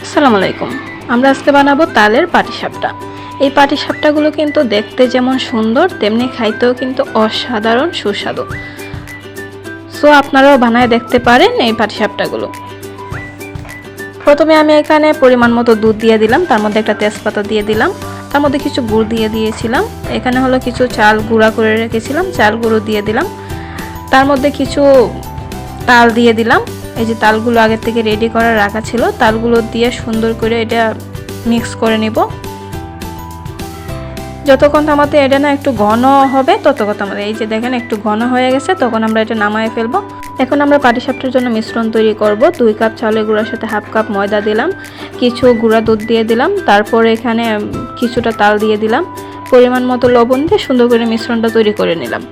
আসসালামু আলাইকুম। আমরা আজকে বানাবো তালের পাটিসাপটা। এই পাটিসাপটাগুলো কিন্তু দেখতে যেমন সুন্দর তেমনি খাইতেও কিন্তু অসাধারণ সুস্বাদু। সো আপনারাও বানায় দেখতে পারেন এই পাটিসাপটাগুলো। প্রথমে আমি এখানে পরিমাণ মতো দুধ দিয়ে দিলাম, তার মধ্যে একটা তেজপাতা দিয়ে দিলাম, তার মধ্যে কিছু গুড় দিয়ে দিয়েছিলাম। এখানে হলো কিছু চাল গুঁড়া করে রেখেছিলাম, চাল গুঁড়ো দিয়ে দিলাম। তার মধ্যে কিছু তাল দিয়ে দিলাম। এই যে তালগুলো আগে থেকে রেডি করা রাখা ছিল, তালগুলো দিয়ে সুন্দর করে এটা মিক্স করে নিব। যতক্ষণ আমাদের এটা না একটু ঘন হবে ততক্ষণ আমাদের, এই যে দেখেন একটু ঘন হয়ে গেছে, তখন আমরা এটা নামায় ফেলবো। এখন আমরা পাটিসাপটার জন্য মিশ্রণ তৈরি করব। 2 কাপ চালের গুঁড়ার সাথে হাফ কাপ ময়দা দিলাম, কিছু গুঁড়া দুধ দিয়ে দিলাম, তারপর এখানে কিছুটা তাল দিয়ে দিলাম, পরিমাণ মতো লবণ দিয়ে সুন্দর করে মিশ্রণটা তৈরি করে নিলাম।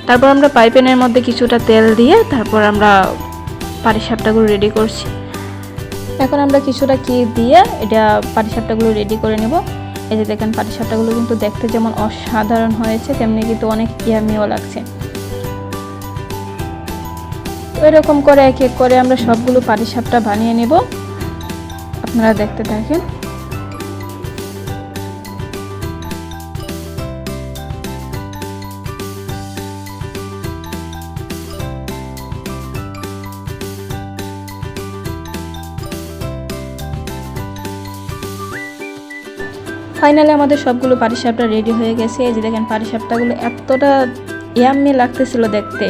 তারপর আমরা পাইপেনের মধ্যে কিছুটা তেল দিয়ে তারপর আমরা পাটিসাপটাগুলো রেডি করছি। এখন আমরা কিছুটা ঘি দিয়ে এটা পাটিসাপটাগুলো রেডি করে নেব। এই যে দেখেন পাটিসাপটাগুলো কিন্তু দেখতে যেমন অসাধারণ হয়েছে তেমনি কিন্তু অনেক ইয়ামিও লাগছে। তো এরকম করে এক এক করে আমরা সবগুলো পাটিসাপটা বানিয়ে নেব। আপনারা দেখতে থাকেন। ফাইনালি আমাদের সবগুলো পাটিসাপটা রেডি হয়ে গেছে। এই যে দেখেন পাটিসাপটাগুলো এতটা ইয়াম্মি লাগতেছিল দেখতে।